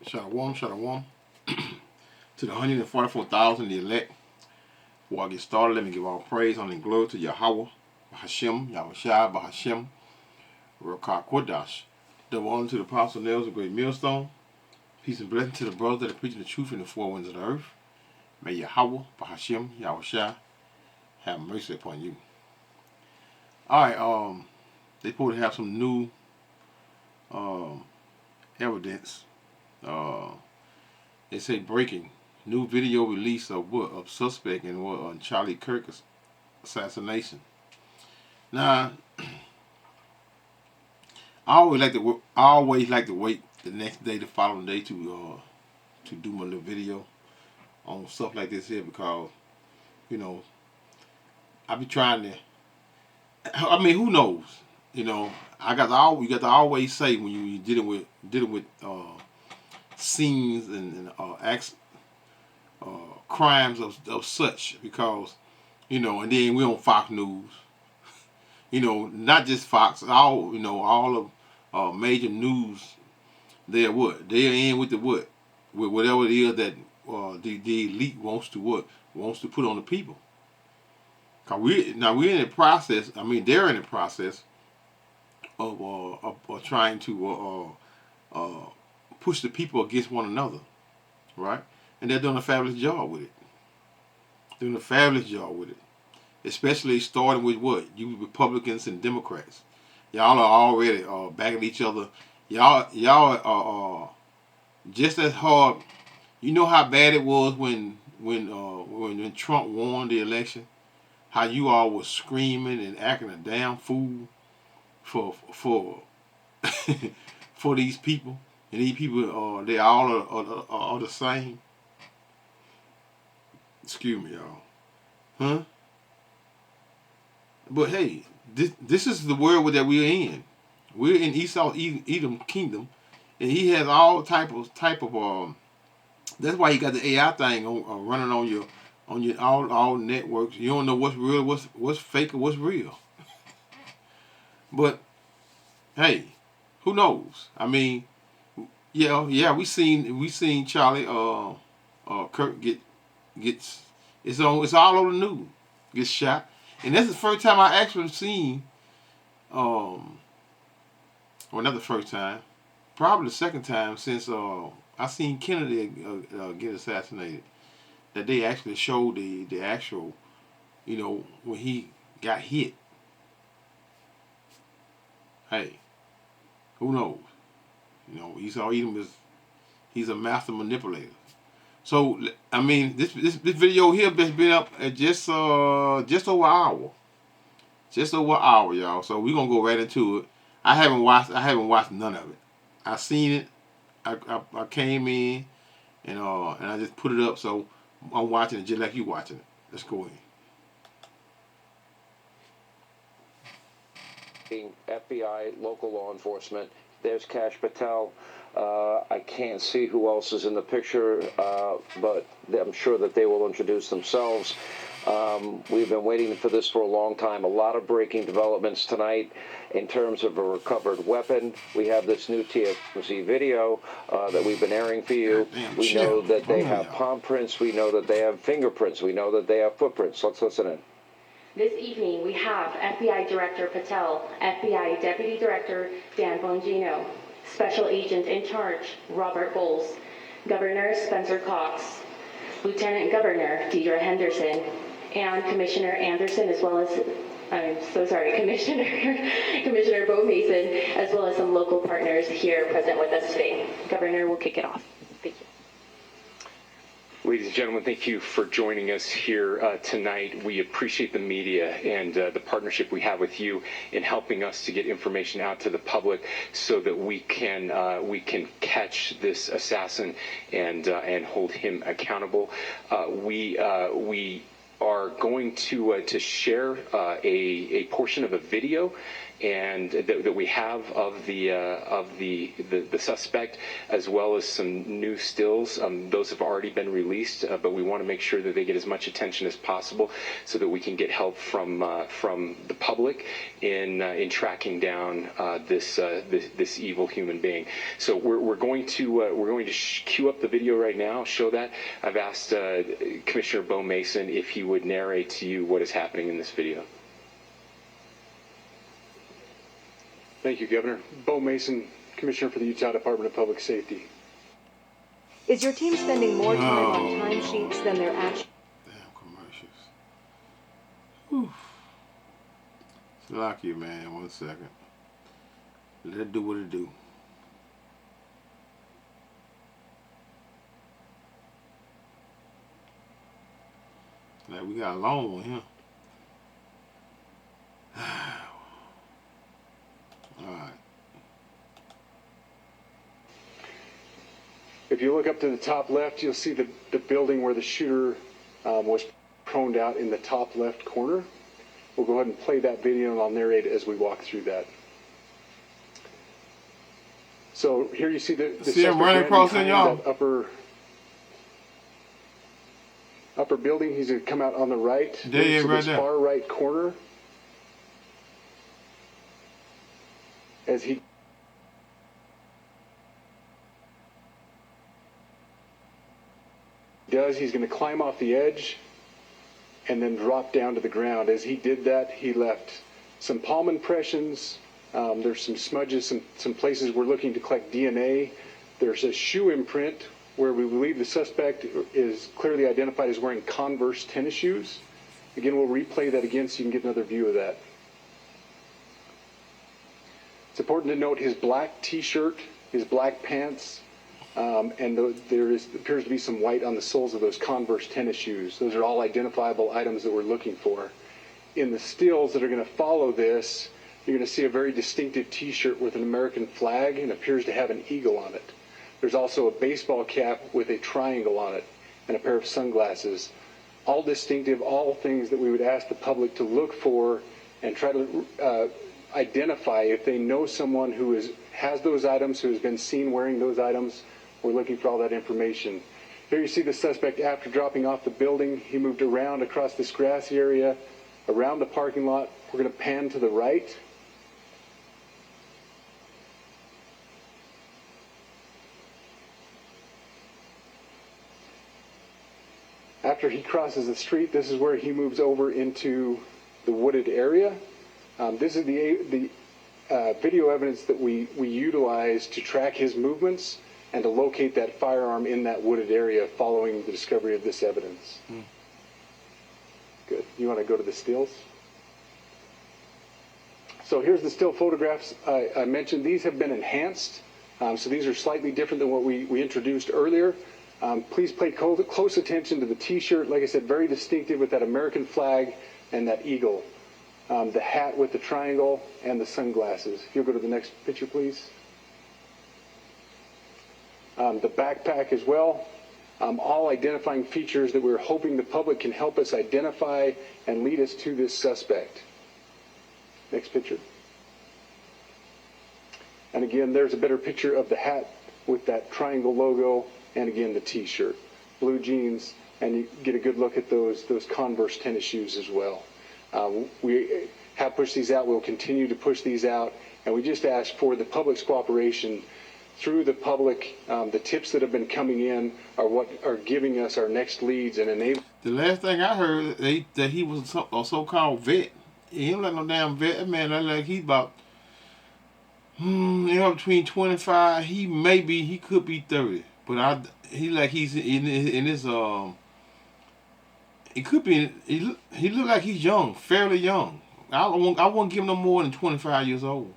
Shalom, shalom. To the 144,000, the elect. Before I get started, let me give all praise, honor, and glory to Yahweh, Bahashem, Yahushua, Bahashem, Rakah Kodash. Double honor to the apostle nails of great millstone. Peace and blessing to the brothers that are preaching the truth in the four winds of the earth. May Yahweh, Bahashem, Yahushua have mercy upon you. Alright, they supposed to have some new evidence. They say breaking. New video release of suspect in Charlie Kirk's assassination. Now, I always like to wait the next day, the following day, to do my little video on stuff like this here, because I be trying to. I mean, who knows? You got to always say when you dealing with scenes and acts. Crimes of such, because and then we on Fox News, not just Fox, all of major news. They're in with with whatever it is that the elite wants to put on the people. Cause we're in the process. I mean, they're in the process of trying to push the people against one another, right? And they're doing a fabulous job with it. Especially starting with what? You Republicans and Democrats. Y'all are already backing each other. Y'all are just as hard. You know how bad it was when Trump won the election? How you all was screaming and acting a damn fool for for these people. And these people, they all are the same. Excuse me, y'all. Huh? But hey, this is the world that we're in. We're in Esau-Edom kingdom, and he has all type of. That's why he got the AI thing running on your all networks. You don't know what's real, what's fake, or what's real. But hey, who knows? I mean, yeah, we seen Charlie Kirk gets it's all over the news. Gets shot, and that's the first time I actually seen. Well, not the first time, probably the second time since I seen Kennedy get assassinated. That they actually showed the actual, when he got hit. Hey, who knows? Esau-Edom he's a master manipulator. So I mean, this video here has been up at just over an hour, y'all. So we're gonna go right into it. I haven't watched none of it. I seen it. I came in and I just put it up. So I'm watching it just like you watching it. Let's go in. FBI, local law enforcement. There's Kash Patel. I can't see who else is in the picture, but I'm sure that they will introduce themselves. We've been waiting for this for a long time. A lot of breaking developments tonight in terms of a recovered weapon. We have this new TMZ video that we've been airing for you. We know that they have palm prints. We know that they have fingerprints. We know that they have footprints. Let's listen in. This evening, we have FBI Director Patel, FBI Deputy Director Dan Bongino, Special Agent in Charge Robert Bowles, Governor Spencer Cox, Lieutenant Governor Deidre Henderson, and Commissioner Anderson, as well as, Commissioner Bo Mason, as well as some local partners here present with us today. Governor, we'll kick it off. Thank you. Ladies and gentlemen, thank you for joining us here tonight. We appreciate the media and the partnership we have with you in helping us to get information out to the public so that we can catch this assassin and hold him accountable. We are going to share a portion of a video, and that we have of the suspect, as well as some new stills. Those have already been released, but we want to make sure that they get as much attention as possible, so that we can get help from the public in tracking down this evil human being. So we're going to cue up the video right now. Show that. I've asked Commissioner Bo Mason if he would narrate to you what is happening in this video. Thank you, Governor. Bo Mason, Commissioner for the Utah Department of Public Safety. Is your team spending more time on timesheets than their actual... Damn commercials. Whew. Lock you, man. 1 second. Let it do what it do. Like, we got a long one here. Alright. If you look up to the top left, you'll see the building where the shooter was proned out in the top left corner. We'll go ahead and play that video, and I'll narrate as we walk through that. So here you see the see him running across in y'all. Upper building. He's going to come out on the right. There he is, right there. Far right corner. As he does, he's going to climb off the edge and then drop down to the ground. As he did that, he left some palm impressions. There's some smudges, some places we're looking to collect DNA. There's a shoe imprint where we believe the suspect is clearly identified as wearing Converse tennis shoes. Again, we'll replay that again so you can get another view of that. It's important to note his black t-shirt, his black pants, and there appears to be some white on the soles of those Converse tennis shoes. Those are all identifiable items that we're looking for. In the stills that are going to follow this, you're going to see a very distinctive t-shirt with an American flag and appears to have an eagle on it. There's also a baseball cap with a triangle on it and a pair of sunglasses. All distinctive, all things that we would ask the public to look for and try to identify if they know someone who has those items, who has been seen wearing those items. We're looking for all that information. Here you see the suspect after dropping off the building. He moved around across this grassy area, around the parking lot. We're going to pan to the right. After he crosses the street, this is where he moves over into the wooded area. This is the video evidence that we utilize to track his movements and to locate that firearm in that wooded area following the discovery of this evidence. Good. You want to go to the stills? So here's the still photographs I mentioned. These have been enhanced. So these are slightly different than what we introduced earlier. Please pay close attention to the t-shirt. Like I said, very distinctive with that American flag and that eagle. The hat with the triangle and the sunglasses. If you'll go to the next picture, please. The backpack as well. All identifying features that we're hoping the public can help us identify and lead us to this suspect. Next picture. And again, there's a better picture of the hat with that triangle logo, and again the t-shirt, blue jeans, and you get a good look at those Converse tennis shoes as well. We have pushed these out. We'll continue to push these out, and we just ask for the public's cooperation through the public. The tips that have been coming in are what are giving us our next leads and enable. The last thing I heard, that he was a so-called vet. He ain't like no damn vet. That man look like he's about, between 25. He could be 30. But he's in his it could be, he look like he's young, fairly young. I won't give him no more than 25 years old.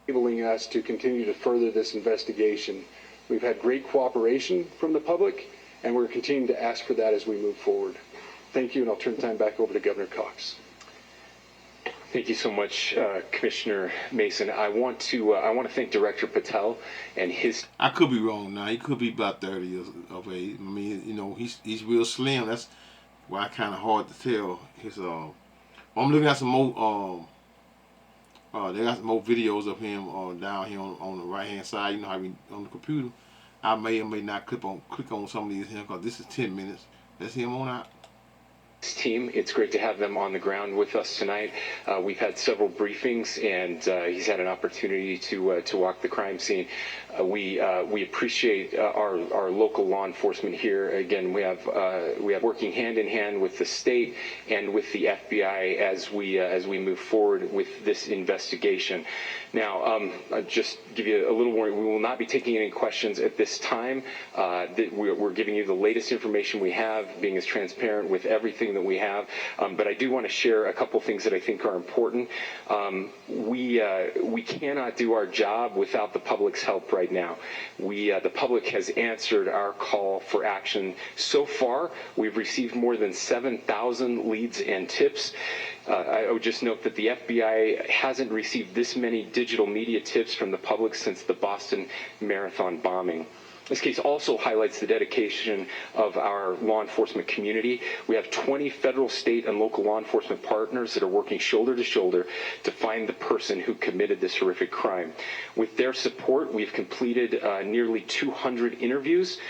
Enabling us to continue to further this investigation. We've had great cooperation from the public, and we're continuing to ask for that as we move forward. Thank you, and I'll turn the time back over to Governor Cox. Thank you so much, Commissioner Mason. I want to thank Director Patel and his. I could be wrong now. He could be about 30 years of age. I mean, he's real slim. That's why kind of hard to tell. I'm looking at some more They got some more videos of him down here on the right hand side. You know how we on the computer. I may or may not click on some of these here because this is 10 minutes. Let's see him on out. Team. It's great to have them on the ground with us tonight. We've had several briefings, and he's had an opportunity to walk the crime scene. We appreciate our local law enforcement here. Again, we have working hand in hand with the state and with the FBI as we move forward with this investigation. Now, I'll just give you a little warning. We will not be taking any questions at this time. We're giving you the latest information we have, being as transparent with everything that we have. But I do want to share a couple things that I think are important. We cannot do our job without the public's help right now. The public has answered our call for action. So far, we've received more than 7,000 leads and tips. I would just note that the FBI hasn't received this many digital media tips from the public since the Boston Marathon bombing. This case also highlights the dedication of our law enforcement community. We have 20 federal, state, and local law enforcement partners that are working shoulder to shoulder to find the person who committed this horrific crime. With their support, we've completed nearly 200 interviews.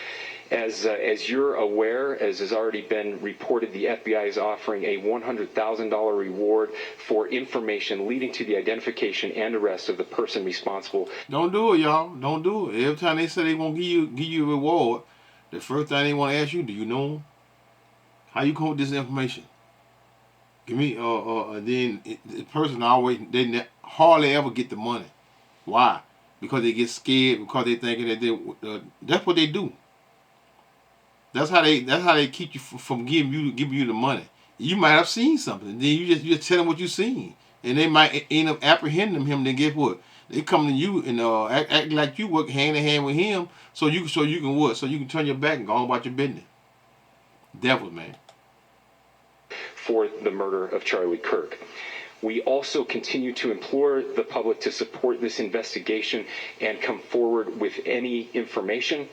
As you're aware, as has already been reported, the FBI is offering a $100,000 reward for information leading to the identification and arrest of the person responsible. Don't do it, y'all. Don't do it. Every time they say they won't give you a reward, the first thing they want to ask you, do you know them? How you come with this information? Give me, then the person they hardly ever get the money. Why? Because they get scared, because they thinking that that's what they do. That's how they keep you from giving you the money. You might have seen something, then you just tell them what you seen, and they might end up apprehending him. Then guess what? They come to you and act like you work hand in hand with him, so you can what? So you can turn your back and go on about your business. Devils, man. For the murder of Charlie Kirk. We also continue to implore the public to support this investigation and come forward with any information.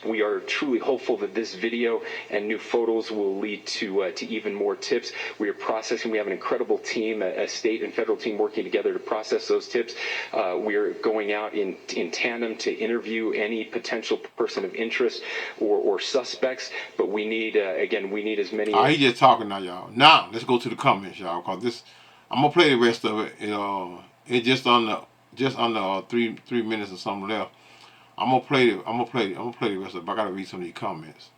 We are truly hopeful that this video and new photos will lead to even more tips. We are processing. We have an incredible team, a state and federal team working together to process those tips. We are going out in tandem to interview any potential person of interest or suspects. But we need, again, we need as many. He's just talking now, y'all. Now let's go to the comments, y'all, because I'm gonna play the rest of it. It's just under 3 minutes or something left. I'm gonna play the rest of it. But I gotta read some of these comments.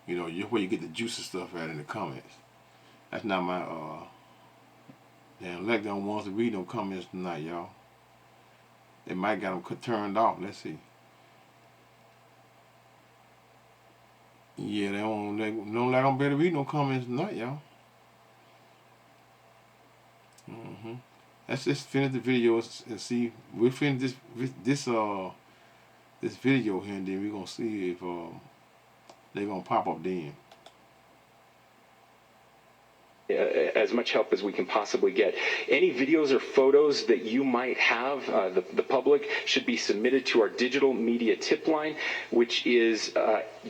Where you get the juicy stuff at in the comments. That's not my damn leg don't want to read no comments tonight, y'all. They might got them turned off. Let's see. Yeah, they don't like I'm better read no comments tonight, y'all. Let's just finish the video and see. We'll finish this video here, and then we're gonna see if they're gonna pop up then. As much help as we can possibly get. Any videos or photos that you might have, the public, should be submitted to our digital media tip line, which is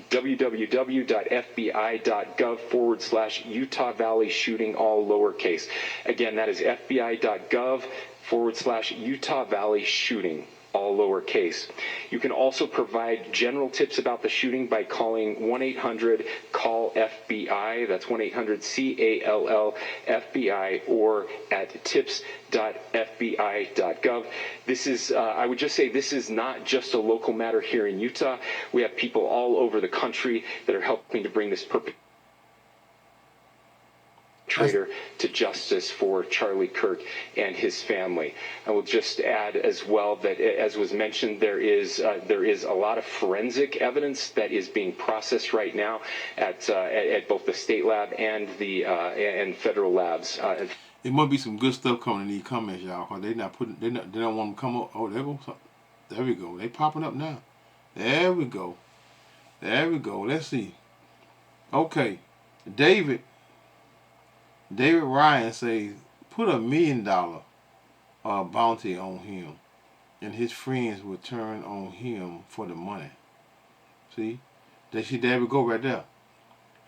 www.fbi.gov/Utah Valley shooting, all lowercase. Again, that is fbi.gov/Utah Valley shooting, all lowercase. You can also provide general tips about the shooting by calling 1-800-CALL-FBI. That's 1-800-CALL-FBI, or at tips.fbi.gov. This is, I would just say, this is not just a local matter here in Utah. We have people all over the country that are helping to bring this perpetrator to justice for Charlie Kirk and his family. I will just add as well that, as was mentioned, there is a lot of forensic evidence that is being processed right now at both the state lab and the and federal labs. There must be some good stuff coming in these comments, y'all, because they don't want them to come up. Oh, there we go. They popping up now. There we go. Let's see. Okay, David Ryan says, put $1 million bounty on him, and his friends will turn on him for the money. See? There we go right there.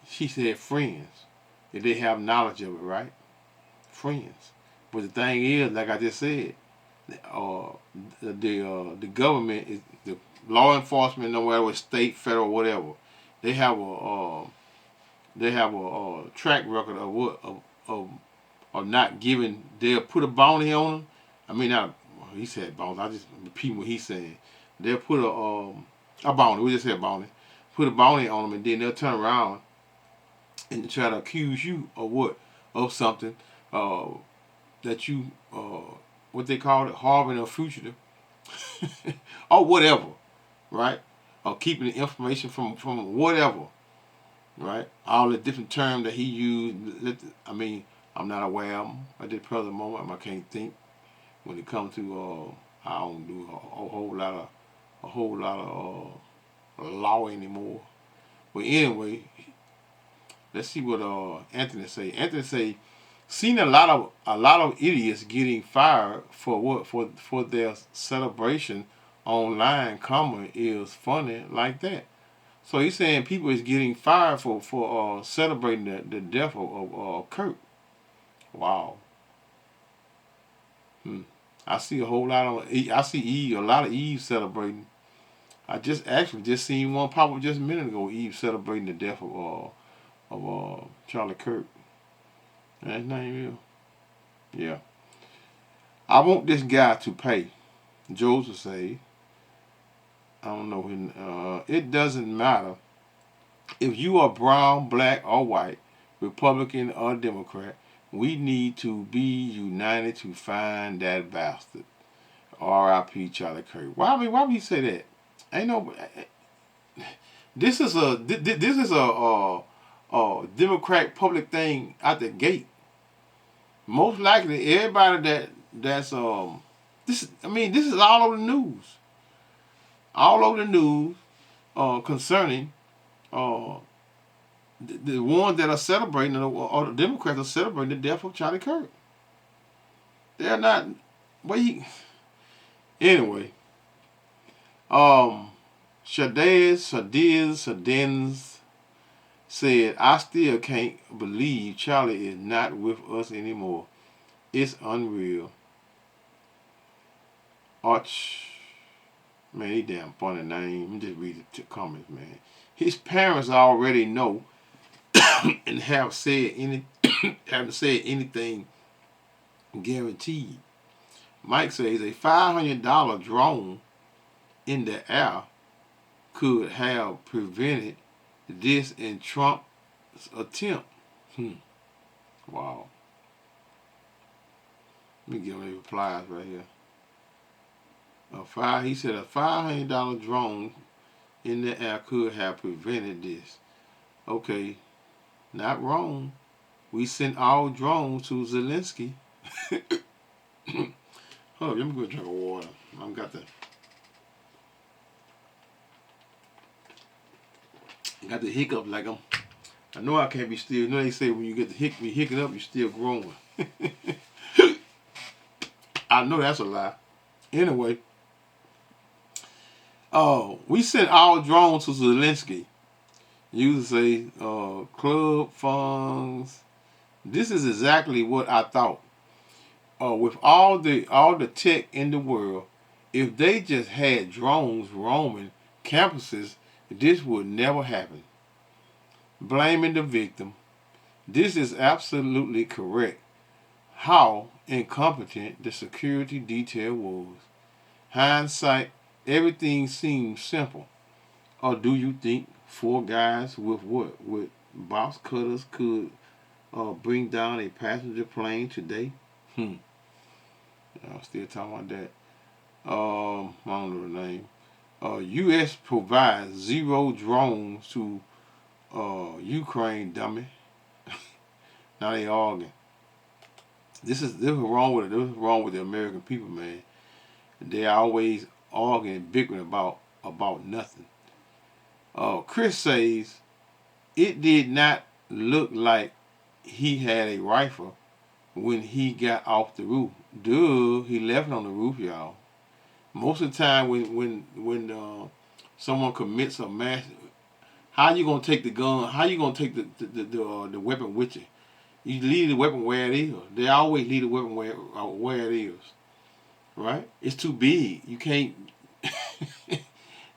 She said friends. If they have knowledge of it, right? Friends. But the thing is, like I just said, uh, the government is the law enforcement, no matter what state, federal, whatever. They have a track record of what of not giving. They'll put a bounty on them. I mean, not he said bounty. I just repeat what he's saying. They'll put a bounty. We just said bounty. Put a bounty on them, and then they'll turn around and try to accuse you of what of something that you what they call it, harboring a fugitive or whatever, right? Or keeping the information from whatever, right? All the different terms that he used. I mean, I'm not aware of them at this present moment. I can't think when it comes to I don't do a whole lot of law anymore. But anyway, let's see what Anthony say. Anthony say, seen a lot of idiots getting fired for what for their celebration online. Comma is funny like that. So he's saying people is getting fired for celebrating the death of Kurt. Wow. I see a whole lot of a lot of Eve celebrating. I just seen one pop up just a minute ago. Eve celebrating the death of Charlie Kirk. That's his name is. Yeah. I want this guy to pay. Joseph say, I don't know. It doesn't matter if you are brown, black, or white, Republican or Democrat. We need to be united to find that bastard. R.I.P. Charlie Kirk. Why would you say that? Ain't no. This is a Democrat public thing out the gate. Most likely, everybody that's this. I mean, this is all over the news. All over the news concerning the ones that are celebrating, or the Democrats are celebrating the death of Charlie Kirk. They're not. Anyway. Shadens said, I still can't believe Charlie is not with us anymore. It's unreal. Arch, man, he damn funny name. Let me just read the comments, man. His parents already know and haven't said anything guaranteed. Mike says a $500 drone in the air could have prevented this in Trump's attempt. Wow. Let me get on the replies right here. He said a $500 drone in the air could have prevented this. Okay, not wrong. We sent all drones to Zelensky. Hold on, let me go drink of water. I've got the hiccup like I know I can't be still. You know they say when you get the hiccup up, you're still growing. I know that's a lie. Anyway, we sent our drones to Zelensky. You say club funds. This is exactly what I thought. With all the tech in the world, if they just had drones roaming campuses, this would never happen. Blaming the victim. This is absolutely correct. How incompetent the security detail was. Hindsight, everything seems simple. Or do you think 4 guys with what? With box cutters could bring down a passenger plane today? I'm still talking about that. I don't know the name. U.S. provides 0 drones to Ukraine, dummy. Now they arguing. This is wrong with it. This is wrong with the American people, man. They always arguing, bickering about nothing. Chris says it did not look like he had a rifle when he got off the roof. Duh, he left it on the roof, y'all. Most of the time when someone commits a mass, how you gonna take the gun? How you gonna take the weapon with you? You leave the weapon where it is. They always leave the weapon where it is. Right? It's too big. You can't.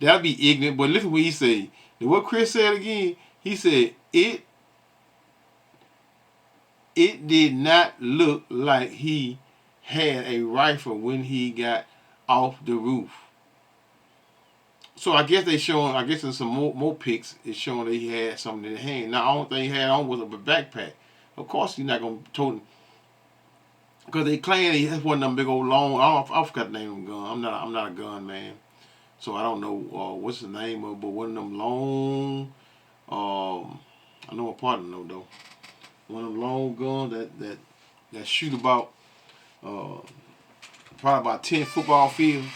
That'll be ignorant. But listen what he said. What Chris said again. He said it did not look like he had a rifle when he got off the roof. So I guess they showing. I guess in some more pics, it's showing that he had something in his hand. Now, the only thing he had on was a backpack. Of course, you're not gonna tote him because they claim he has one of them big old long. I forgot the name of the gun. I'm not a gun man, so I don't know what's the name of it. But one of them long. I know a partner know though. One of them long guns that shoot about probably about 10 football fields.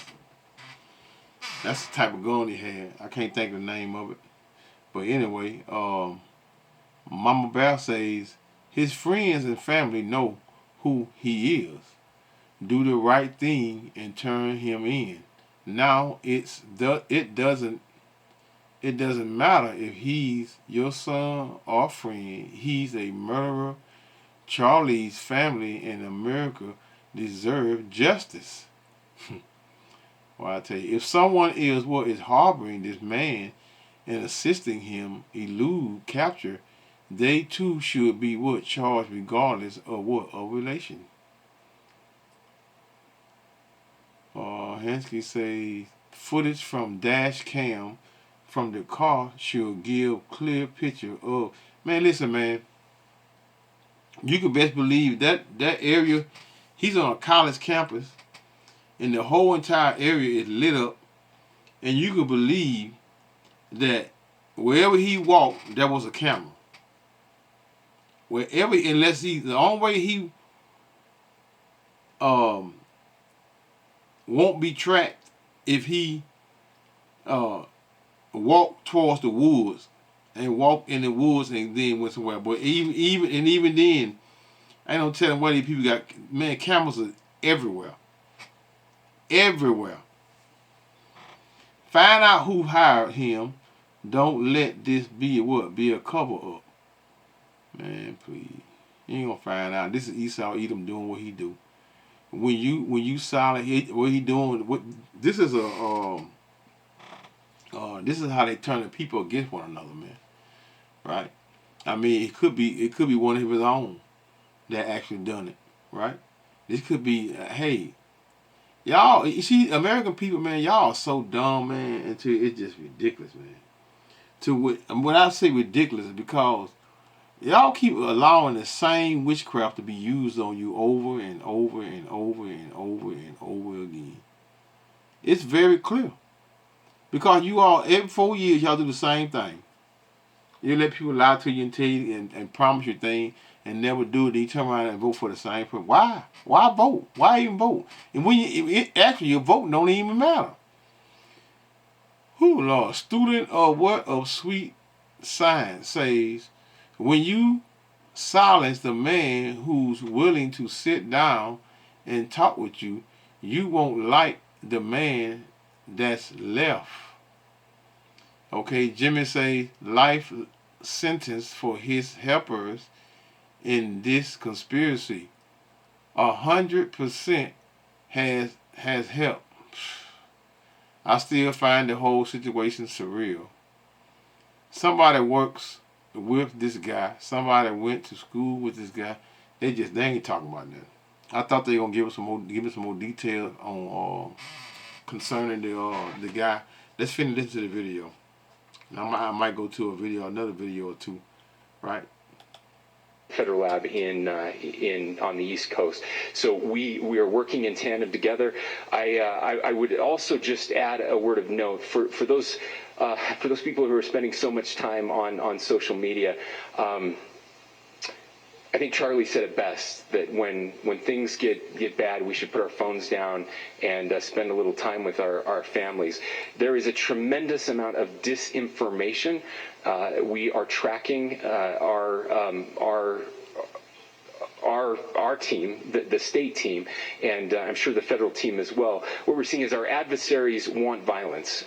That's the type of gun he had. I can't think of the name of it. But anyway, Mama Bear says his friends and family know who he is. Do the right thing and turn him in. Now it doesn't matter if he's your son or friend. He's a murderer. Charlie's family in America deserve justice. Well, I tell you, if someone is harboring this man and assisting him elude capture, they too should be charged regardless of of relation. Hansky says footage from dash cam from the car should give clear picture of. Man, listen, man. You can best believe that area. He's on a college campus, and the whole entire area is lit up, and you can believe that wherever he walked, there was a camera. Wherever, the only way he won't be tracked if he walked towards the woods and walked in the woods and then went somewhere. But even then, I don't tell them where these people got. Man, cameras are everywhere. Everywhere. Find out who hired him. Don't let this be a cover up. Man, please. You ain't gonna find out. This is Esau-Edom doing what he do. When you silent, what he doing? This is this is how they turn the people against one another, man. Right? I mean, it could be one of his own that actually done it. Right? This could be, hey, y'all. You see, American people, man, y'all are so dumb, man. Until it's just ridiculous, man. When I say ridiculous, is because y'all keep allowing the same witchcraft to be used on you over and over and over and over and over again. It's very clear. Because you all, every 4 years, y'all do the same thing. You let people lie to you and tell you and promise you things and never do it. Then you turn around and vote for the same person. Why? Why vote? Why even vote? And when actually your vote don't even matter. Who, Lord? Student of sweet science says, when you silence the man who's willing to sit down and talk with you, you won't like the man that's left. Okay, Jimmy says life sentence for his helpers in this conspiracy. 100% has helped. I still find the whole situation surreal. Somebody works with this guy. Somebody went to school with this guy. They ain't talking about that. I thought they were gonna give us some more details on concerning the guy. Let's finish listen to the video. I might go to another video or two, right? Federal lab in on the East Coast. So we are working in tandem together. I would also just add a word of note for those people who are spending so much time on social media. I think Charlie said it best, that when things get bad, we should put our phones down and spend a little time with our families. There is a tremendous amount of disinformation. We are tracking our our team, the state team, and I'm sure the federal team as well. What we're seeing is our adversaries want violence.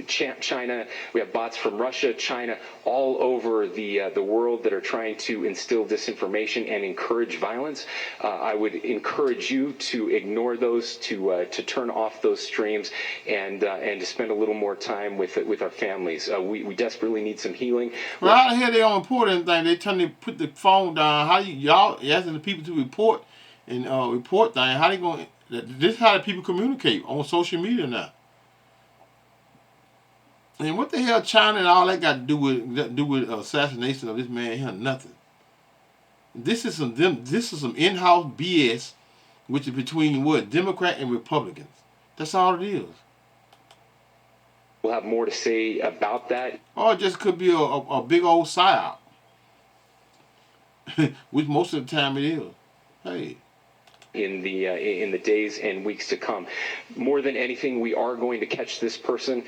China, we have bots from Russia, China, all over the world that are trying to instill disinformation and encourage violence. I would encourage you to ignore those, to turn off those streams, and to spend a little more time with our families. We desperately need some healing. Well, how the hell they don't report anything? They tell them to put the phone down. How y'all asking the people to report and report things? How they going? This is how the people communicate on social media now. And what the hell China and all that got to do with assassination of this man here? Nothing. This is some in-house BS, which is between what, Democrat and Republicans. That's all it is. We'll have more to say about that. Or it just could be a big old psyop, which most of the time it is. Hey. In the days and weeks to come. More than anything, we are going to catch this person.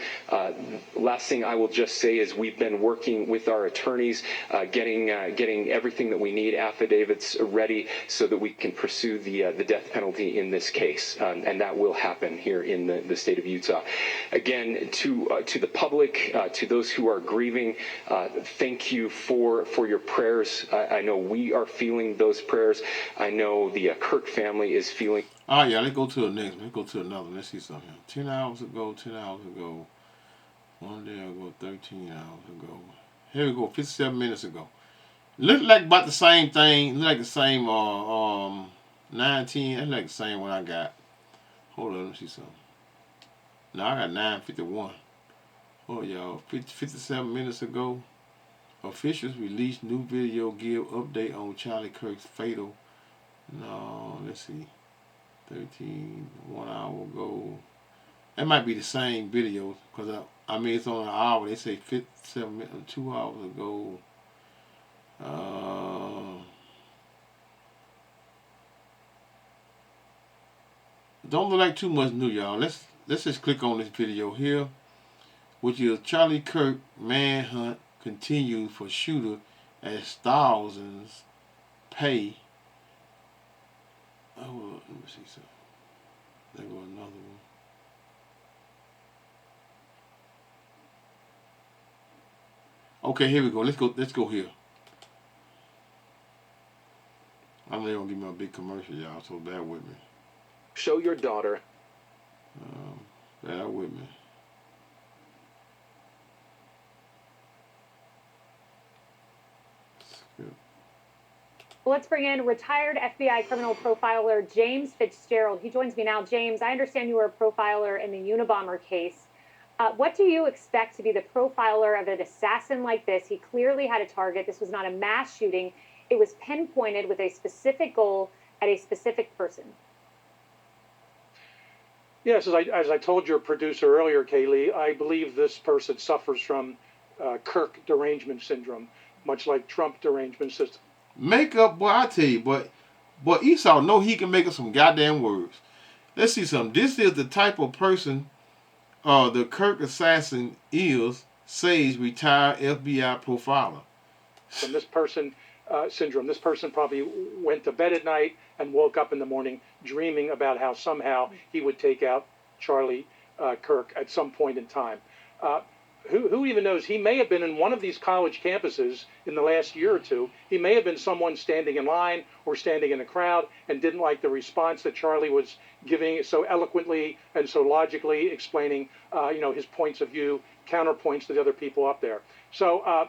Last thing I will just say is we've been working with our attorneys, getting everything that we need, affidavits ready, so that we can pursue the death penalty in this case, and that will happen here in the state of Utah. Again, to the public, to those who are grieving, thank you for your prayers. I know we are feeling those prayers. I know the Kirk family is feeling. All right, yeah, let's go to the next one. Let's go to another one. Let's see something. 10 hours ago, 1 day ago, 13 hours ago. Here we go, 57 minutes ago. Look like about the same thing. Look like the same 9:10. That's like the same one I got. Hold on, let me see something. Now I got 9:51. Oh, y'all, 57 minutes ago. Officials released new video give update on Charlie Kirk's fatal. No, let's see. 1 hour ago. It might be the same video because I mean it's on an hour. They say 57 minutes, 2 hours ago. Don't look like too much new, y'all. Let's just click on this video here, which is Charlie Kirk manhunt continues for shooter as thousands pay. Oh, let me see something. There go another one. Okay, here we go. Let's go here. I'm not gonna give me a big commercial, y'all, so bear with me. Show your daughter. Bear with me. Let's bring in retired FBI criminal profiler James Fitzgerald. He joins me now. James, I understand you were a profiler in the Unabomber case. What do you expect to be the profiler of an assassin like this? He clearly had a target. This was not a mass shooting. It was pinpointed with a specific goal at a specific person. Yes, as I told your producer earlier, Kaylee, I believe this person suffers from Kirk derangement syndrome, much like Trump derangement system. Makeup, boy, I tell you, but Esau know he can make up some goddamn words. Let's see something. This is the type of person the Kirk assassin is, says retired FBI profiler. From this person syndrome, this person probably went to bed at night and woke up in the morning dreaming about how somehow he would take out Charlie Kirk at some point in time. Who even knows? He may have been in one of these college campuses in the last year or two. He may have been someone standing in line or standing in a crowd and didn't like the response that Charlie was giving so eloquently and so logically explaining, his points of view, counterpoints to the other people up there. So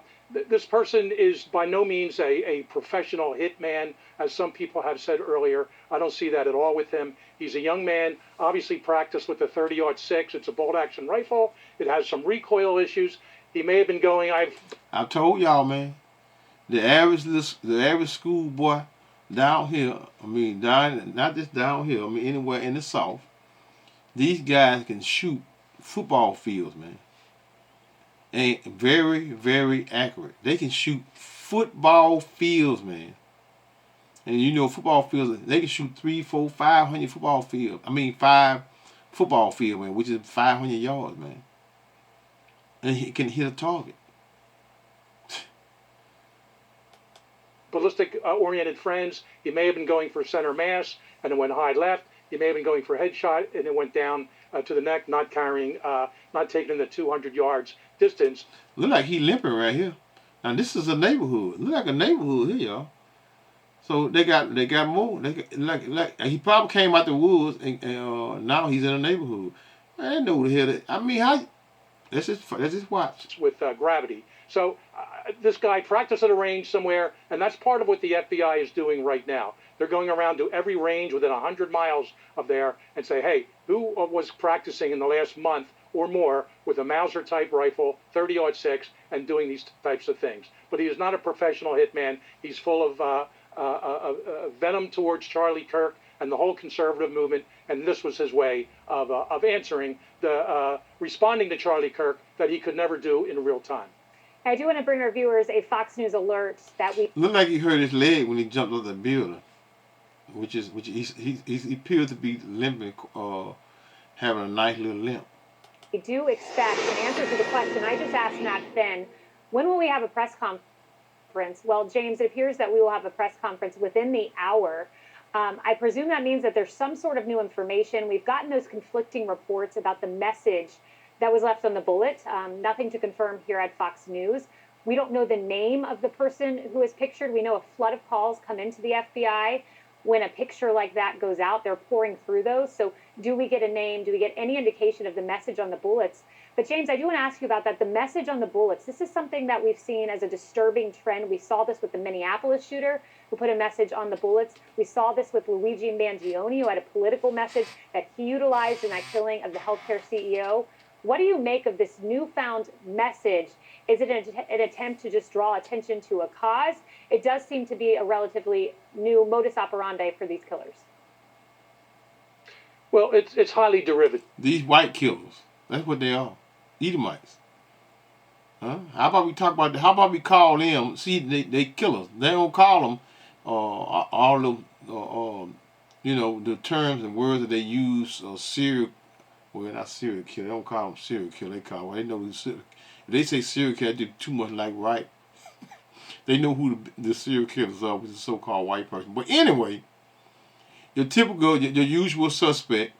this person is by no means a professional hitman, as some people have said earlier. I don't see that at all with him. He's a young man, obviously practiced with the 30-06. It's a bolt-action rifle. It has some recoil issues. He may have been going. I told y'all, man. The average schoolboy down here. I mean, not just down here. I mean, anywhere in the South. These guys can shoot football fields, man. And very, very accurate. They can shoot football fields, man. And football fields, they can shoot 300, 400, 500 football fields. I mean, 5 football fields, man, which is 500 yards, man. And he can hit a target. oriented friends. He may have been going for center mass and it went high left. He may have been going for headshot and it went down to the neck, not taking the 200 yards distance. Look like he limping right here. Now this is a neighborhood. Look like a neighborhood here, y'all. So they got more. Like he probably came out the woods and now he's in a neighborhood. I didn't know who the hell that. I mean, how? Let's just watch. With gravity. So this guy practiced at a range somewhere, and that's part of what the FBI is doing right now. They're going around to every range within 100 miles of there and say, hey, who was practicing in the last month or more with a Mauser-type rifle, 30-06, and doing these types of things? But he is not a professional hitman. He's full of venom towards Charlie Kirk and the whole conservative movement, and this was his way of answering responding to Charlie Kirk that he could never do in real time. I do want to bring our viewers a Fox News alert that we looked like he hurt his leg when he jumped off the building, which he appeared to be limping, having a nice little limp. We do expect an answer to the question I just asked Matt Finn. When will we have a press conference? Well, James, it appears that we will have a press conference within the hour. I presume that means that there's some sort of new information. We've gotten those conflicting reports about the message that was left on the bullet. Nothing to confirm here at Fox News. We don't know the name of the person who is pictured. We know a flood of calls come into the FBI. When a picture like that goes out, they're pouring through those. So do we get a name? Do we get any indication of the message on the bullets? But James, I do want to ask you about that. The message on the bullets, this is something that we've seen as a disturbing trend. We saw this with the Minneapolis shooter who put a message on the bullets. We saw this with Luigi Mangione, who had a political message that he utilized in that killing of the healthcare CEO. What do you make of this newfound message? Is it an attempt to just draw attention to a cause? It does seem to be a relatively new modus operandi for these killers. Well, it's highly derivative. These white killers, that's what they are. Edomites. Huh? How about we call them? See, they killers. They don't call them all the terms and words that they use. Serial, well, not serial killer. They don't call them serial killer. They call them. They know if they say serial killer, they do too much like right. They know who the serial killers are, which is a so-called white person. But anyway, your typical, your usual suspect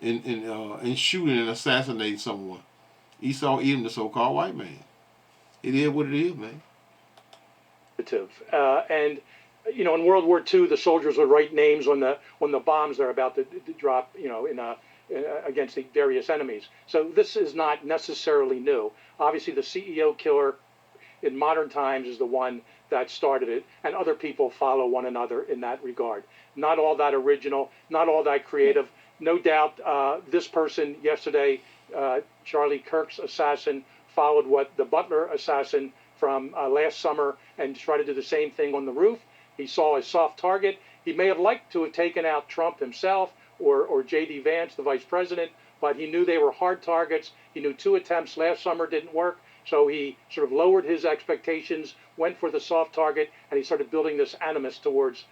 in shooting and assassinating someone. Esau-Edom, the so-called white man. It is what it is, man. And in World War II, the soldiers would write names on the bombs they're about to drop, against the various enemies. So this is not necessarily new. Obviously, the CEO killer in modern times is the one that started it, and other people follow one another in that regard. Not all that original, not all that creative. No doubt this person yesterday, Charlie Kirk's assassin, followed what the Butler assassin from last summer and tried to do the same thing on the roof. He saw a soft target. He may have liked to have taken out Trump himself or J.D. Vance, the vice president, but he knew they were hard targets. He knew 2 attempts last summer didn't work, so he sort of lowered his expectations, went for the soft target, and he started building this animus towards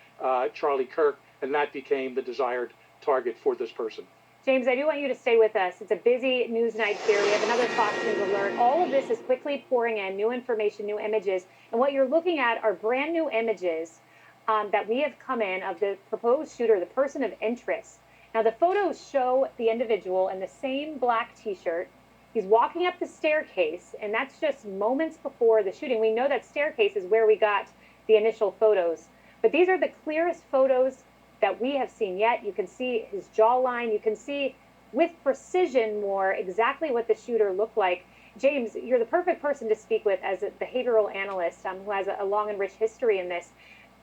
Charlie Kirk, and that became the desired target for this person. James, I do want you to stay with us. It's a busy news night here. We have another Fox News alert. All of this is quickly pouring in new information, new images. And what you're looking at are brand new images that we have come in of the proposed shooter, the person of interest. Now, the photos show the individual in the same black T-shirt. He's walking up the staircase, and that's just moments before the shooting. We know that staircase is where we got the initial photos. But these are the clearest photos that we have seen yet. You can see his jawline. You can see with precision more exactly what the shooter looked like. James, you're the perfect person to speak with as a behavioral analyst who has a long and rich history in this.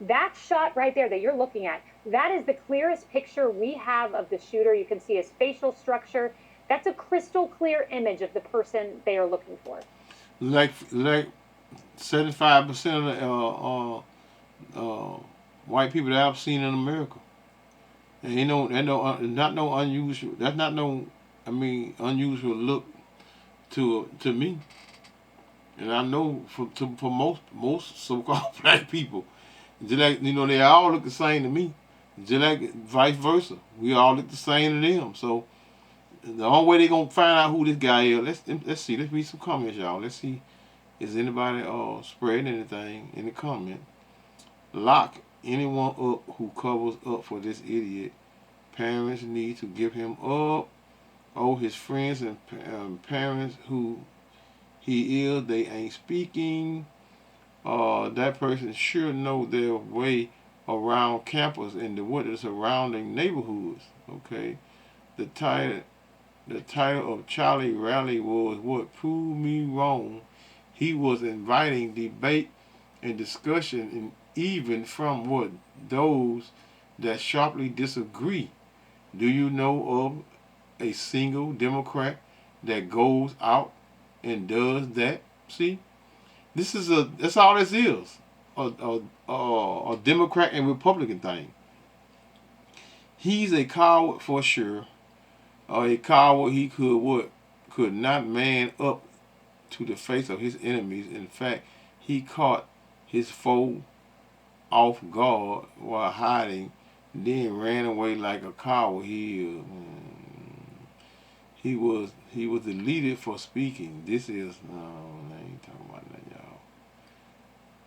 That shot right there that you're looking at, that is the clearest picture we have of the shooter. You can see his facial structure. That's a crystal clear image of the person they are looking for. Like 75% of the white people that I've seen in America. And not no unusual. That's not no, unusual look to me. And I know for most so-called black people, just like they all look the same to me. Just like vice versa, we all look the same to them. So the only way they're gonna find out who this guy is, let's see. Let's read some comments, y'all. Let's see, is anybody spreading anything in the comment? lock anyone up who covers up for this idiot. Parents need to give him up. Oh, his friends and parents who he is, they ain't speaking. That person sure know their way around campus and what the surrounding neighborhoods. Okay, the title of Charlie Rally was what proved me wrong. He was inviting debate and discussion, and even from what those that sharply disagree. Do you know of a single Democrat that goes out and does that? See, that's all this is. A Democrat and Republican thing. He's a coward for sure. A coward. He could not man up to the face of his enemies. In fact, he caught his foe off guard while hiding, then ran away like a coward. He was deleted for speaking. This is I ain't talking about that, y'all.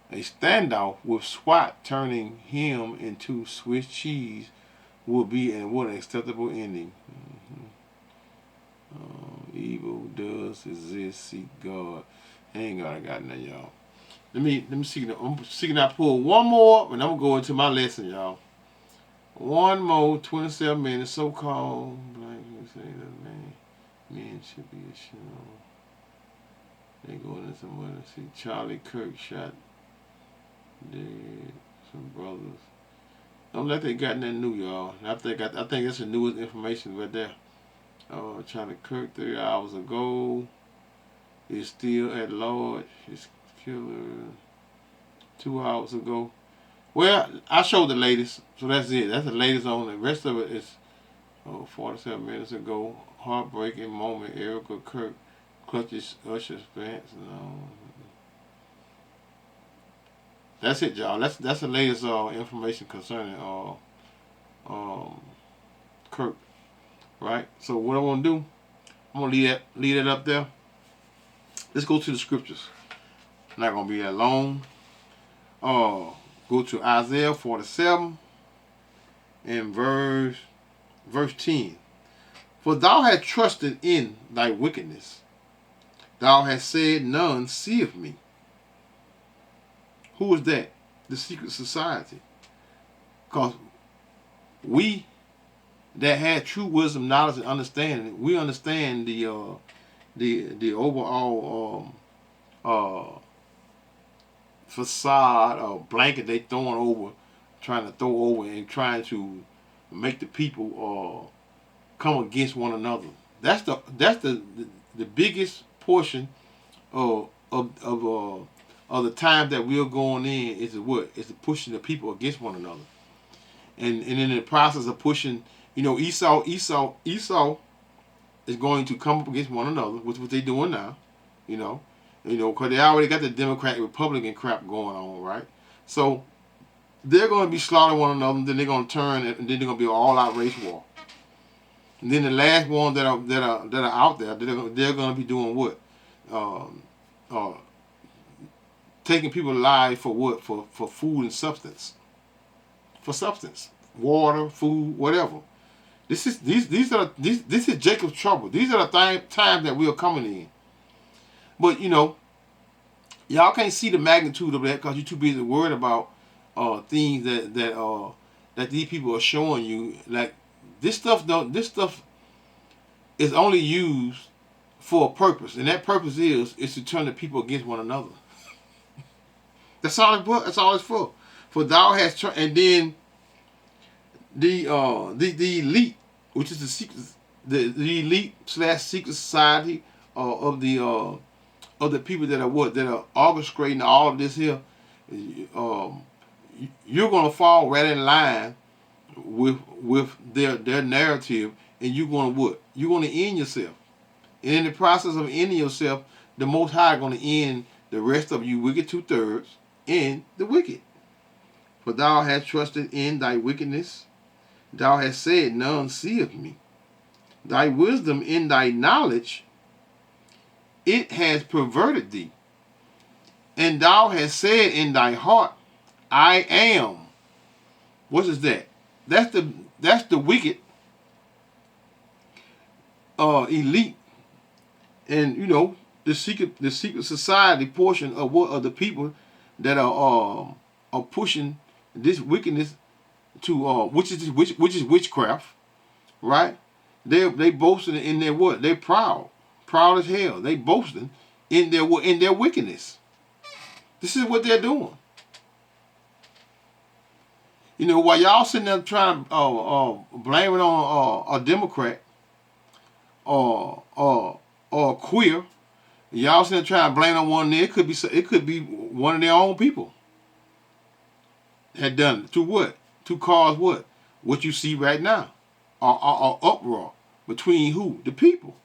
A standoff with SWAT turning him into Swiss cheese would be an acceptable ending. Evil does exist. Seek God. Ain't God got nothing, y'all. Let me see. I'm seeking I pull one more, and I'm gonna go into my lesson, y'all. One more 27 minutes. So-called black people say that men should be ashamed. They go into some other. See Charlie Kirk shot dead. Some brothers. Don't let they got nothing new, y'all. I think that's the newest information right there. Charlie Kirk 3 hours ago is still at large. His killer 2 hours ago. Well, I showed the latest, so that's it. That's the latest on it. The rest of it is 47 minutes ago. Heartbreaking moment. Erica Kirk clutches Usher's pants. No. That's it, y'all. That's the latest information concerning Kirk. Right? So what I want to do, I'm going to leave that up there. Let's go to the scriptures. Not going to be that long. Go to Isaiah 47 and verse 10. For thou hast trusted in thy wickedness. Thou hast said, none seeth me. Who is that? The secret society. Because we that had true wisdom, knowledge, and understanding, we understand the overall facade or blanket they trying to make the people come against one another. That's the biggest portion of the time that we're going in is the pushing the people against one another, and in the process of pushing. Esau is going to come up against one another, which is what they're doing now, because they already got the Democrat and Republican crap going on, right? So they're going to be slaughtering one another, and then they're going to turn, and then they're going to be an all-out race war. And then the last ones that are out there, they're going to be doing what? Taking people alive for what? For food and substance. For substance, water, food, whatever. This is Jacob's trouble. These are the times that we are coming in. But y'all can't see the magnitude of that because you're too busy worried about things that these people are showing you. Like this stuff is only used for a purpose, and that purpose is to turn the people against one another. That's all it's for. For thou hast turned, and then the elite, which is the elite / secret society of the people that are orchestrating all of this here. You're gonna fall right in line with their narrative, and you're gonna what? You're gonna end yourself. And in the process of ending yourself, the Most High is gonna end the rest of you wicked 2/3 in the wicked. For thou hast trusted in thy wickedness. Thou hast said, none seeth me. Thy wisdom in thy knowledge, it has perverted thee. And thou hast said in thy heart, I am. What is that? That's the wicked elite, and the secret society portion of what of the people that are pushing this wickedness to which is witchcraft, right? They boasting in their what? They proud as hell. They boasting in their wickedness. This is what they're doing. While y'all sitting there trying to blame it on a Democrat or queer, y'all sitting there trying to blame it on one there. It could be one of their own people had done it. To what? To cause what? What you see right now, or uproar between who? The people.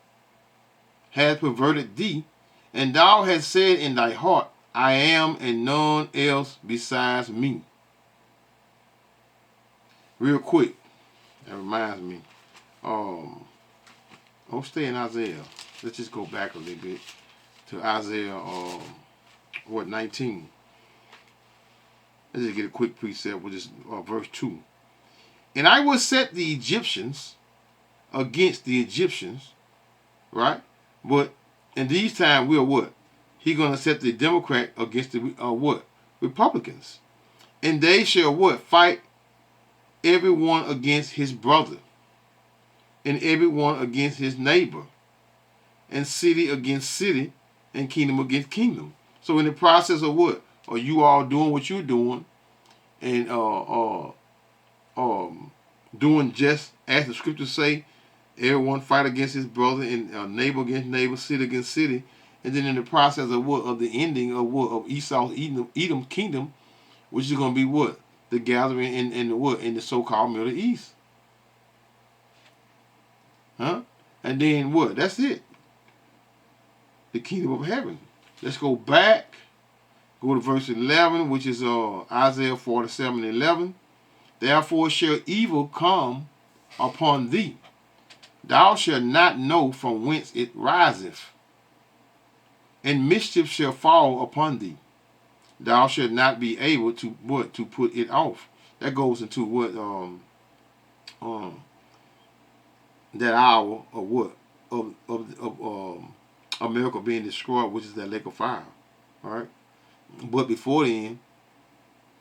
Has perverted thee, and thou hast said in thy heart, I am, and none else besides me. Real quick, that reminds me. I'll stay in Isaiah. Let's just go back a little bit to Isaiah 19. Let's just get a quick precept with this verse 2. And I will set the Egyptians against the Egyptians, right? But in these times we're what? He's gonna set the Democrat against the what? Republicans. And they shall what? Fight everyone against his brother, and everyone against his neighbor, and city against city, and kingdom against kingdom. So in the process of what? Are you all doing what you're doing, and doing just as the scriptures say, everyone fight against his brother, and neighbor against neighbor, city against city, and then in the process of what? Of the ending of what? Of Esau-Edom kingdom, which is going to be what? The gathering in the what? In the so-called Middle East. Huh? And then what? That's it. The kingdom of heaven. Let's go back. Go to verse 11, which is Isaiah 47:11. Therefore shall evil come upon thee. Thou shalt not know from whence it riseth. And mischief shall fall upon thee. Thou shalt not be able to what? To put it off. That goes into what? That hour of what? Of America being destroyed, which is that lake of fire. All right. But before then,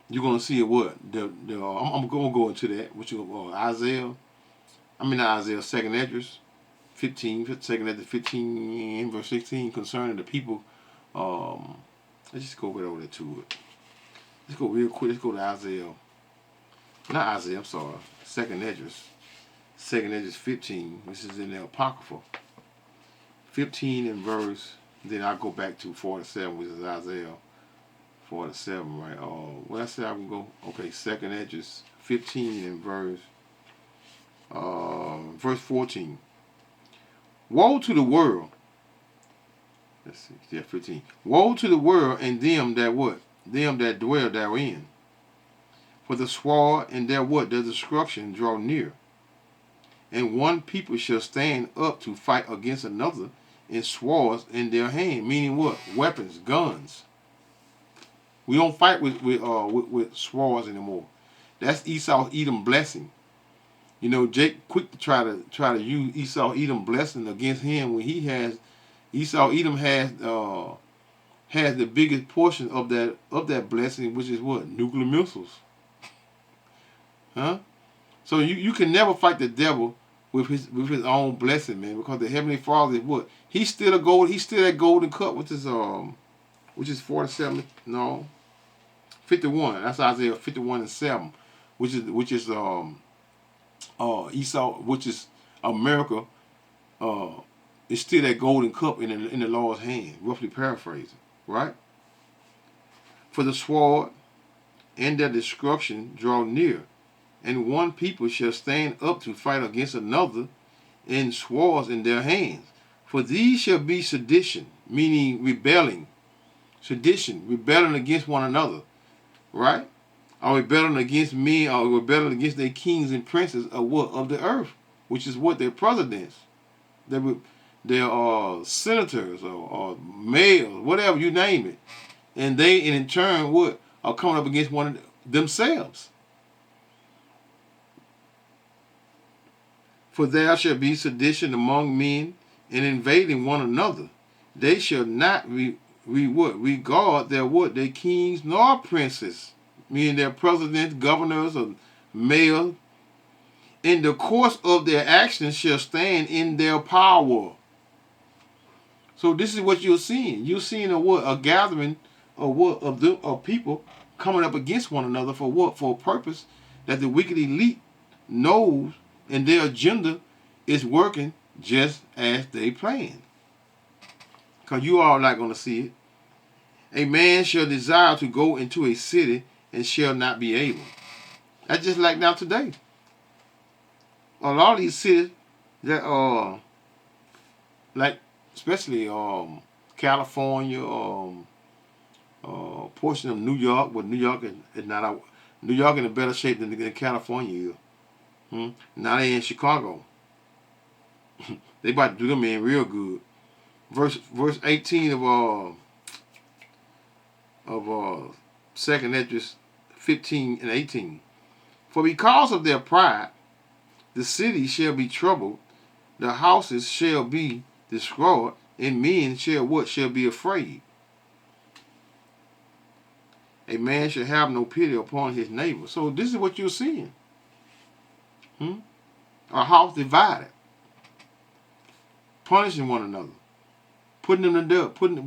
you're gonna see what? I'm gonna go into that. Which Isaiah. I mean not Isaiah. 2nd Esdras 15. 2nd Esdras 15 verse 16 concerning the people. Let's just go right over there to it. Let's go real quick. Let's go to Isaiah. Not Isaiah. I'm sorry. 2nd Esdras. 2nd Esdras 15. This is in the Apocrypha. 15 and verse. Then I'll go back to 47, which is Isaiah 47, right? Well, I said I can go. Okay, 2nd Esdras 15 and verse 14. Woe to the world. Let's see. Yeah, 15. Woe to the world and them that what? Them that dwell therein. For the sword and their what? Their destruction draw near. And one people shall stand up to fight against another, and swords in their hand. Meaning what? Weapons, guns. We don't fight with swords anymore. That's Esau-Edom blessing. Jake quick to try to use Esau-Edom blessing against him when he has Esau-Edom has the biggest portion of that blessing, which is what? Nuclear missiles. Huh? So you can never fight the devil with his own blessing, man, because the Heavenly Father is what? He's still that golden cup, which is 47. No, 51. That's Isaiah 51:7, which is Esau, which is America. It's still that golden cup in the Lord's hand, roughly paraphrasing, right? For the sword and their destruction draw near, and one people shall stand up to fight against another, and swords in their hands. For these shall be sedition, meaning rebelling. Sedition, rebelling against one another, right? Or rebelling against me, or rebelling against their kings and princes of what? Of the earth, which is what? Their presidents, their senators or mayors, whatever you name it. And they in turn what? Are coming up against one themselves. For there shall be sedition among men, and invading one another. They shall not regard their kings nor princes, meaning their presidents, governors, or mayors. In the course of their actions shall stand in their power. So this is what you're seeing. You're seeing a gathering of people coming up against one another for what? For a purpose that the wicked elite knows, and their agenda is working just as they planned. Because you all not going to see it. A man shall desire to go into a city and shall not be able. That's just like now today. A lot of these cities that are like, especially California, portion of New York, but New York is not out. New York in a better shape than California is. Now they in Chicago. They about to do them in real good. Verse 18 of 2nd Esdras 15 and 18. For because of their pride, the city shall be troubled, the houses shall be destroyed, and men shall what? Shall be afraid. A man shall have no pity upon his neighbor. So this is what you're seeing. A house divided, punishing one another, putting them to death, putting them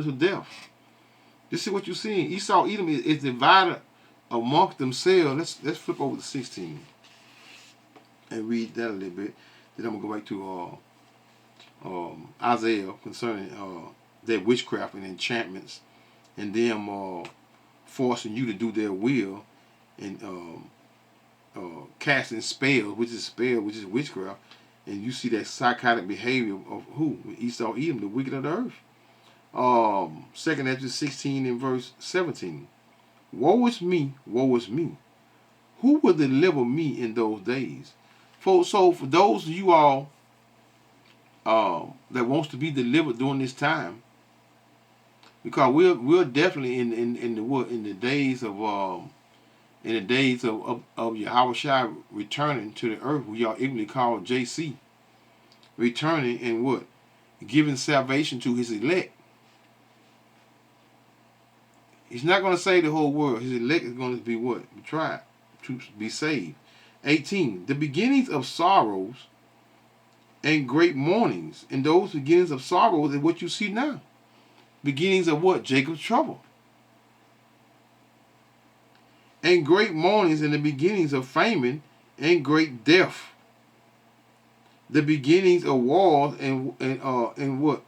to death. This is what you're seeing. Esau-Edom is divided amongst themselves. Let's flip over to 16 and read that a little bit. Then I'm gonna go back to Isaiah concerning their witchcraft and enchantments, and them forcing you to do their will, and casting spells, which is witchcraft. And you see that psychotic behavior of who? Esau-Edom, the wicked of the earth. 2nd Esdras 16 and verse 17. Woe is me, woe is me. Who will deliver me in those days? For those of you all that wants to be delivered during this time, because we're definitely in the days of Yahushua returning to the earth, we are ignorantly called JC, returning and what? Giving salvation to his elect. He's not going to save the whole world. His elect is going to be what? Tried to be saved. 18. The beginnings of sorrows and great mournings. And those beginnings of sorrows is what you see now. Beginnings of what? Jacob's trouble. And great mournings and the beginnings of famine and great death. The beginnings of wars and what?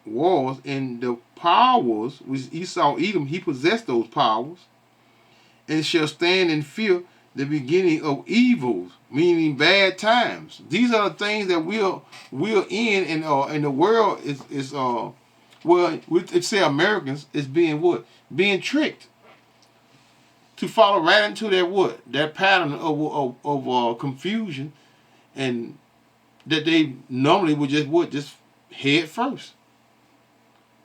Wars and the powers, which Esau-Edom, he possessed those powers, and shall stand in fear the beginning of evils, meaning bad times. These are the things that we're in, and the world is well, we say Americans is being what? Being tricked to follow right into that what? That pattern of confusion, and that they normally would just what? Just head first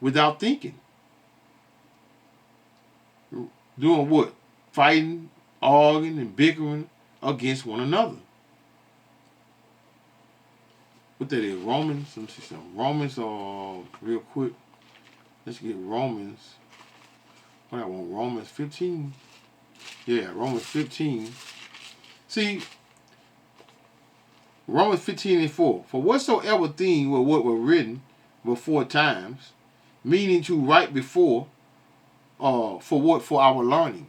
without thinking. Doing what? Fighting, arguing, and bickering against one another. What that is? Romans? Let me see something. Romans, real quick. Let's get Romans. What I want? Romans 15. Yeah, Romans 15. See, Romans 15 and 4. For whatsoever thing were what were written before times, meaning to write before, for what? For our learning.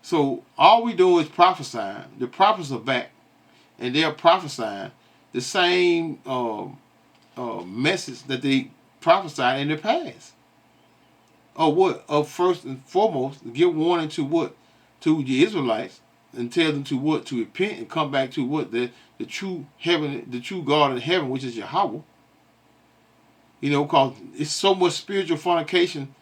So all we do is prophesying. The prophets are back, and they're prophesying the same message that they prophesied in the past. Or what? Of first and foremost, give warning to what? To the Israelites, and tell them to what? To repent and come back to what? The true heaven, the true God in heaven, which is Yahweh. You know, because it's so much spiritual fornication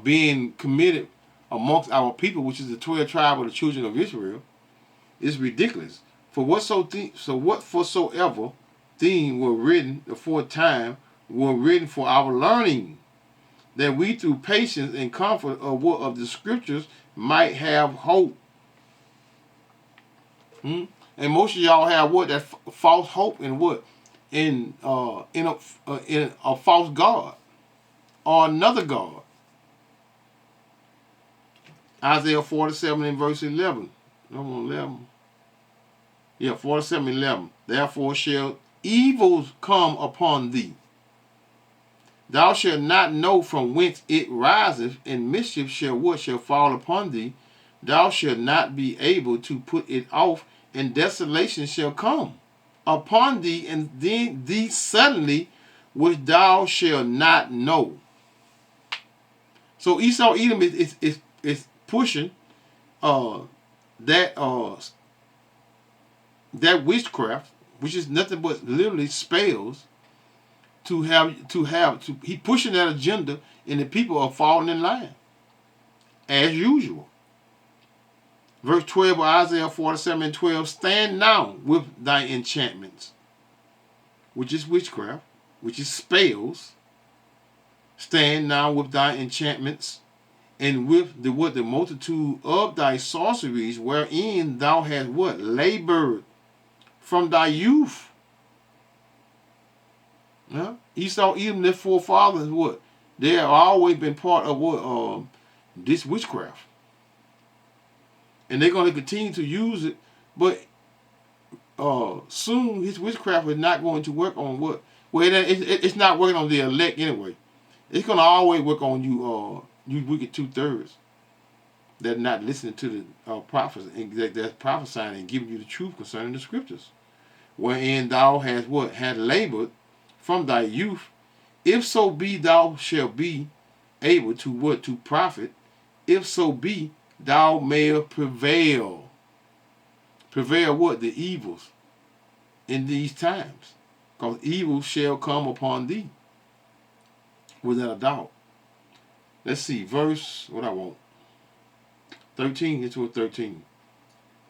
being committed amongst our people, which is the 12 tribe of the children of Israel. It's ridiculous. For whatsoever things were written aforetime were written for our learning, that we through patience and comfort of the scriptures might have hope. And most of y'all have what? That false hope in what? In a false God or another God. Isaiah 47 and verse 11. Number 11. Yeah, 47:11. Therefore shall evils come upon thee. Thou shalt not know from whence it riseth, and mischief shall fall upon thee. Thou shalt not be able to put it off, and desolation shall come upon thee, and then thee suddenly, which thou shalt not know. So Esau-Edom is pushing that witchcraft, which is nothing but literally spells, he pushing that agenda, and the people are falling in line as usual. Verse 12 of Isaiah 47 and 12, stand now with thy enchantments, which is witchcraft, which is spells. Stand now with thy enchantments, and with the multitude of thy sorceries, wherein thou hast what? Labored from thy youth. Yeah? Esau-Edom, their forefathers, what? They have always been part of what? This witchcraft. And they're going to continue to use it, but soon his witchcraft is not going to work on what? Well, it's not working on the elect anyway. It's going to always work on you, you wicked 2/3 that are not listening to the prophets and that's prophesying and giving you the truth concerning the scriptures. Wherein thou hast what? Had labored from thy youth, if so be thou shalt be able to what? To profit, if so be thou mayest prevail. Prevail what? The evils in these times. Because evil shall come upon thee. Without a doubt. Let's see, verse, what I want. 13, into 13.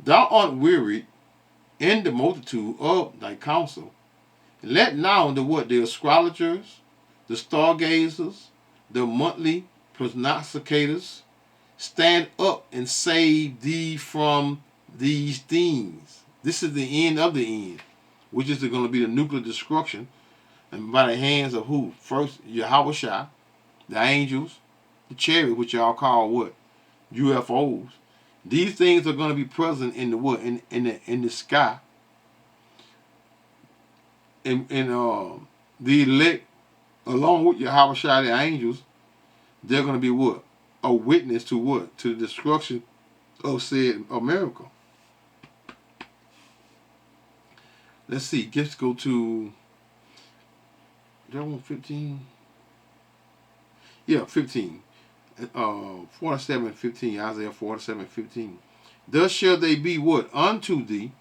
Thou art wearied in the multitude of thy counsel. Let now the what? The astrologers, the stargazers, the monthly prognosticators stand up and save thee from these things. This is the end of the end, which is going to be the nuclear destruction, and by the hands of who? First, Yahweh, the angels, the chariot, which y'all call what? UFOs. These things are going to be present in the what? In the sky. And the elect, along with Yahweh, the angels, they're going to be what? A witness to what? To the destruction of said America. Let's see. Let's go to. Did I want 15? Yeah, 15. 47:15. Isaiah 47:15. Thus shall they be what? Unto thee,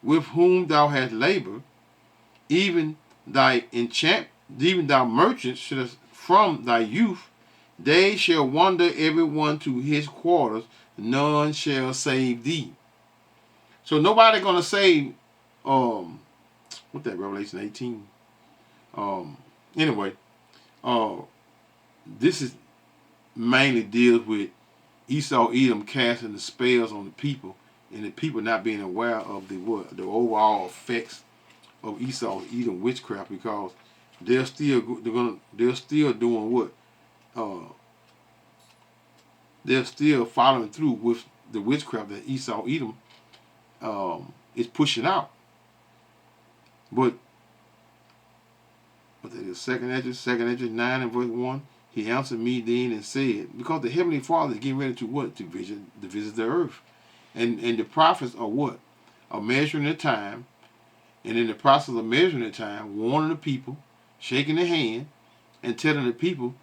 with whom thou hast labored, even thy merchants from thy youth. They shall wander every one to his quarters, none shall save thee. So nobody gonna save what that Revelation 18. Anyway, this is mainly deals with Esau-Edom casting the spells on the people, and the people not being aware of the overall effects of Esau-Edom witchcraft, because they're still doing what? They're still following through with the witchcraft that Esau-Edom is pushing out. But that is second Esdras 9 and verse 1. He answered me then and said, because the Heavenly Father is getting ready to what? To visit the earth. And the prophets are what? Are measuring the time. And in the process of measuring the time, warning the people, shaking their hand, and telling the people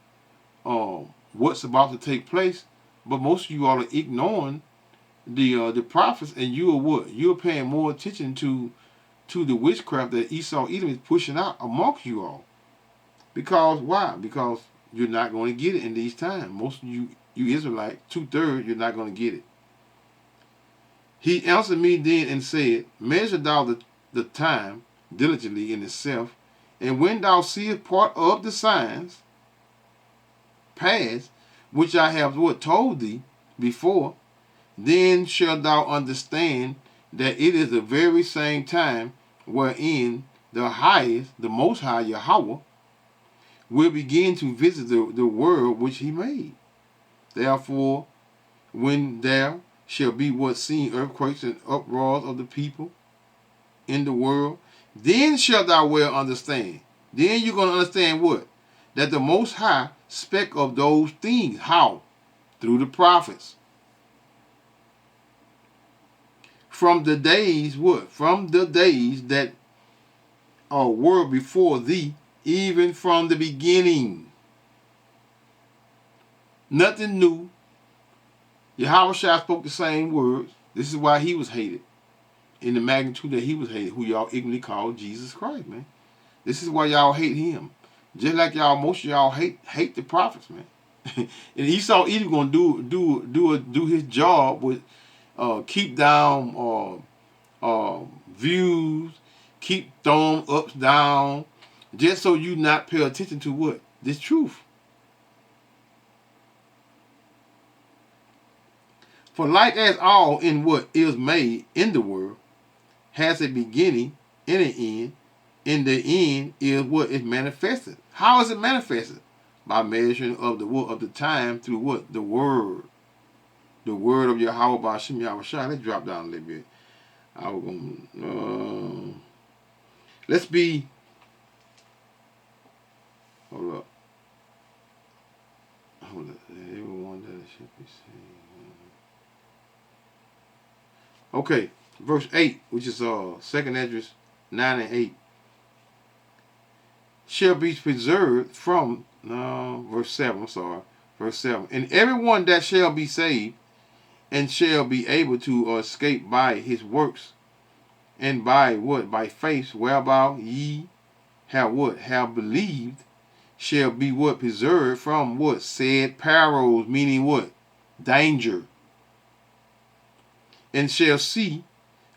what's about to take place. But most of you all are ignoring the prophets, and you are what? You're paying more attention to the witchcraft that Esau-Edom is pushing out amongst you all. Because why? Because you're not going to get it in these times. Most of you Israelites, 2/3, you're not going to get it. He answered me then and said, measure thou the time diligently in itself, and when thou seest part of the signs, pass, which I have what told thee before, then shalt thou understand that it is the very same time wherein the highest, the Most High Yahweh, will begin to visit the world which he made. Therefore, when there shall be what seen earthquakes and uproars of the people in the world, then shalt thou well understand. Then you're going to understand what? That the Most High spake of those things. How? Through the prophets. From the days, what? From the days that were before thee, even from the beginning. Nothing new. Yahweh Shai spoke the same words. This is why he was hated. In the magnitude that he was hated, who y'all ignorantly call Jesus Christ, man. This is why y'all hate him. Just like most of y'all hate the prophets, man. And Esau-Edom gonna do his job with keep down views, keep throwing ups down, just so you not pay attention to what? This truth. For like as all in what is made in the world has a beginning and an end, and the end is what is manifested. How is it manifested? By measuring of the time through what? The word. The word of Yahweh by Hashem Yahweh Shai. Let's drop down a little bit. I was gonna let's be hold up. Everyone that should be saved. Okay, verse 8, which is 2nd Esdras 9 and 8. Shall be preserved from verse 7, I'm sorry. Verse 7. And everyone that shall be saved and shall be able to escape by his works, and by what? By faith, whereby ye have what? Have believed, shall be what? Preserved from what? Said perils, meaning what? Danger. And shall see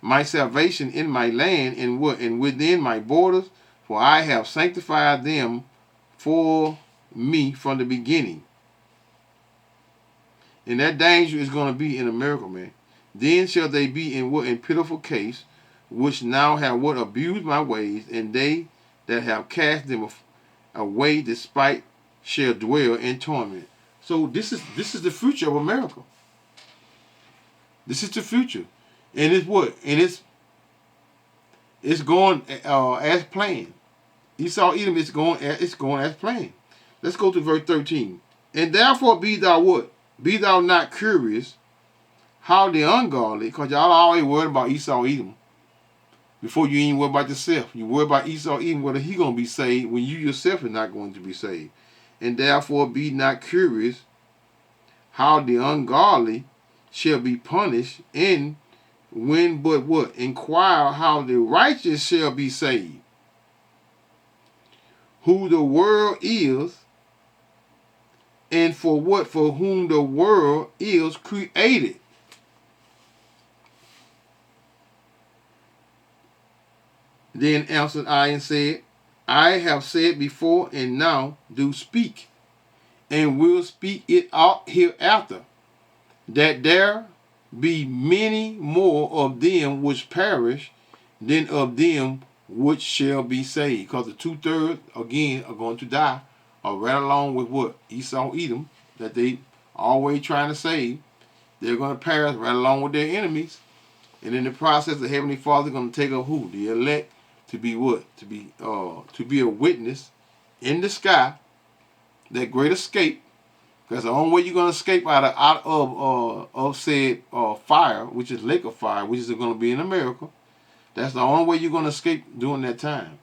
my salvation in my land, and what? And within my borders, for I have sanctified them for me from the beginning. And that danger is going to be in America, man. Then shall they be in what? In pitiful case, which now have what? Abused my ways, and they that have cast them away despite shall dwell in torment. So this is the future of America. This is the future. And it's what? And it's going as planned. Esau-Edom is going as planned. Let's go to verse 13. And therefore be thou what? Be thou not curious how the ungodly, because y'all always worried about Esau-Edom. Before you even worry about yourself. You worry about Esau-Edom, whether he going to be saved when you yourself are not going to be saved. And therefore be not curious how the ungodly shall be punished, and when but what? Inquire how the righteous shall be saved. Who the world is, and for what? For whom the world is created. Then answered I and said, I have said before, and now do speak, and will speak it out hereafter, that there be many more of them which perish than of them which shall be saved. Because the 2/3 again are going to die, right along with what? Esau-Edom, that they always trying to save. They're going to perish right along with their enemies. And in the process, the Heavenly Father is going to take up who? The elect, to be what? To be a witness in the sky, that great escape. Because the only way you're going to escape out of said fire, which is lake of fire, which is going to be in America. That's the only way you're going to escape during that time.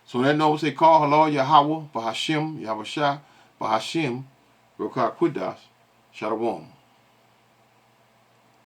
So that knows they call Halal Yahweh, Bahashem, Yahweh Shai, Bahashem, Rokah Kudash, Shalom.